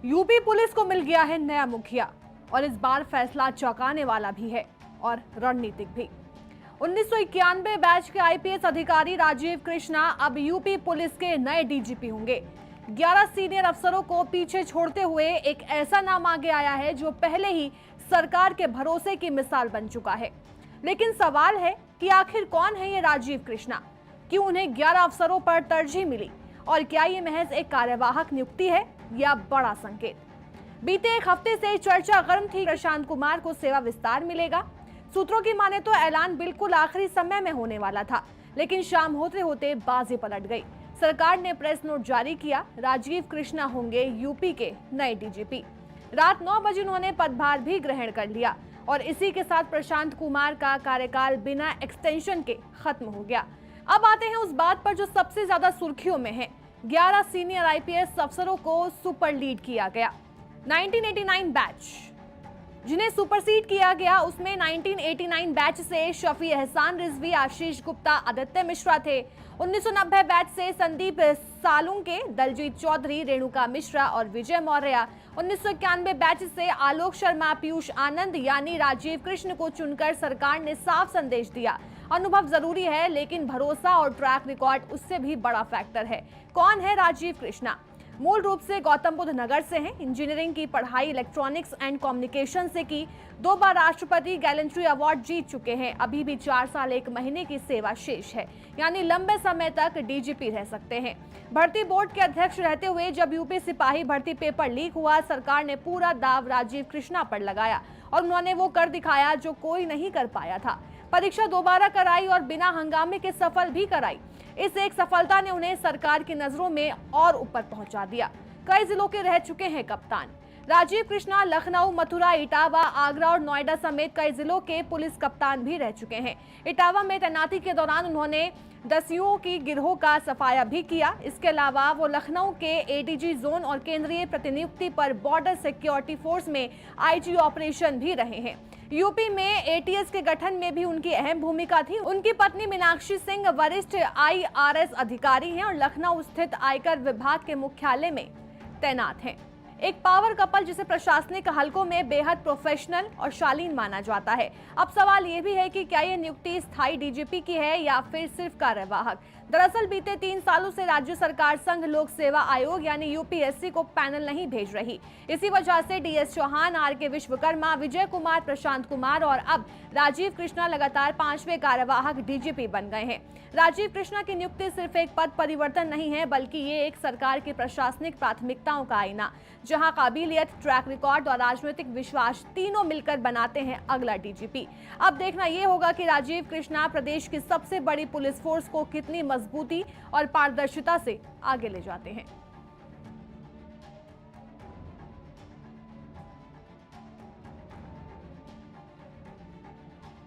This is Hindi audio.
यूपी पुलिस को मिल गया है नया मुखिया और इस बार फैसला चौंकाने वाला भी है और रणनीतिक भी। 1991 बैच के आईपीएस अधिकारी राजीव कृष्णा अब यूपी पुलिस के नए डीजीपी होंगे। 11 सीनियर अफसरों को पीछे छोड़ते हुए एक ऐसा नाम आगे आया है जो पहले ही सरकार के भरोसे की मिसाल बन चुका है। लेकिन सवाल है कि आखिर कौन है ये राजीव कृष्णा, क्यों उन्हें 11 अफसरों पर तरजीह मिली और क्या ये महज एक कार्यवाहक नियुक्ति है या बड़ा संकेत। बीते एक हफ्ते से चर्चा गर्म थी, प्रशांत कुमार को सेवा विस्तार मिलेगा। सूत्रों की माने तो ऐलान बिल्कुल आखिरी समय में होने वाला था, लेकिन शाम होते होते बाजी पलट गई। सरकार ने प्रेस नोट जारी किया, राजीव कृष्णा होंगे यूपी के नए डीजीपी। रात 9 बजे उन्होंने पदभार भी ग्रहण कर लिया और इसी के साथ प्रशांत कुमार का कार्यकाल बिना एक्सटेंशन के खत्म हो गया। अब आते हैं उस बात पर जो सबसे ज्यादा सुर्खियों में है। 11 सीनियर आईपीएस अफसरों को सुपर लीड किया गया। 1989 बैच जिन्हें सुपरसीड किया गया, उसमें 1989 बैच से शफी एहसान रिजवी, आशीष गुप्ता, आदित्य मिश्रा थे। 1990 बैच से संदीप सालुंके, दलजीत चौधरी, रेणुका मिश्रा और विजय मौर्य। 1991 बैच से आलोक शर्मा, पीयूष आनंद यानी राजीव कृष्ण को चुनकर सरकार ने साफ संदेश दिया, अनुभव जरूरी है लेकिन भरोसा और ट्रैक रिकॉर्ड उससे भी बड़ा फैक्टर है। कौन है राजीव कृष्णा? मूल रूप से गौतम बुद्ध नगर से हैं। इंजीनियरिंग की पढ़ाई इलेक्ट्रॉनिक्स एंड कम्युनिकेशन से की। 2 बार राष्ट्रपति गैलेंट्री अवार्ड जीत चुके हैं। अभी भी 4 साल 1 महीने की सेवा शेष है, यानी लंबे समय तक डीजीपी रह सकते हैं। भर्ती बोर्ड के अध्यक्ष रहते हुए जब यूपी सिपाही भर्ती पेपर लीक हुआ, सरकार ने पूरा दाव राजीव कृष्णा पर लगाया और उन्होंने वो कर दिखाया जो कोई नहीं कर पाया था। परीक्षा दोबारा कराई और बिना हंगामे के सफल भी कराई। इस एक सफलता ने उन्हें सरकार की नजरों में और ऊपर पहुंचा दिया। कई जिलों के रह चुके हैं कप्तान। राजीव कृष्णा लखनऊ, मथुरा, इटावा, आगरा और नोएडा समेत कई जिलों के पुलिस कप्तान भी रह चुके हैं। इटावा में तैनाती के दौरान उन्होंने दस्युओं की गिरोह का सफाया भी किया। इसके अलावा वो लखनऊ के एडीजी जोन और केंद्रीय प्रतिनियुक्ति पर बॉर्डर सिक्योरिटी फोर्स में आईजी ऑपरेशन भी रहे हैं। यूपी में एटीएस के गठन में भी उनकी अहम भूमिका थी। उनकी पत्नी मीनाक्षी सिंह वरिष्ठ आईआरएस अधिकारी हैं और लखनऊ स्थित आयकर विभाग के मुख्यालय में तैनात हैं। एक पावर कपल जिसे प्रशासनिक हलकों में बेहद प्रोफेशनल और शालीन माना जाता है। अब सवाल ये भी है कि क्या ये नियुक्ति स्थायी डीजीपी की है या फिर सिर्फ कार्यवाहक। दरअसल बीते 3 सालों से राज्य सरकार संघ लोक सेवा आयोग यानी यूपीएससी को पैनल नहीं भेज रही। इसी वजह से डीएस चौहान, आरके विश्वकर्मा, विजय कुमार, प्रशांत कुमार और अब राजीव कृष्णा लगातार 5वें कार्यवाहक डीजीपी बन गए हैं। राजीव कृष्णा की नियुक्ति सिर्फ एक पद परिवर्तन नहीं है, बल्कि ये एक सरकार की प्रशासनिक प्राथमिकताओं का आईना, जहां काबिलियत, ट्रैक रिकॉर्ड और राजनीतिक विश्वास तीनों मिलकर बनाते हैं अगला डीजीपी। अब देखना यह होगा कि राजीव कृष्णा प्रदेश की सबसे बड़ी पुलिस फोर्स को कितनी मजबूती और पारदर्शिता से आगे ले जाते हैं।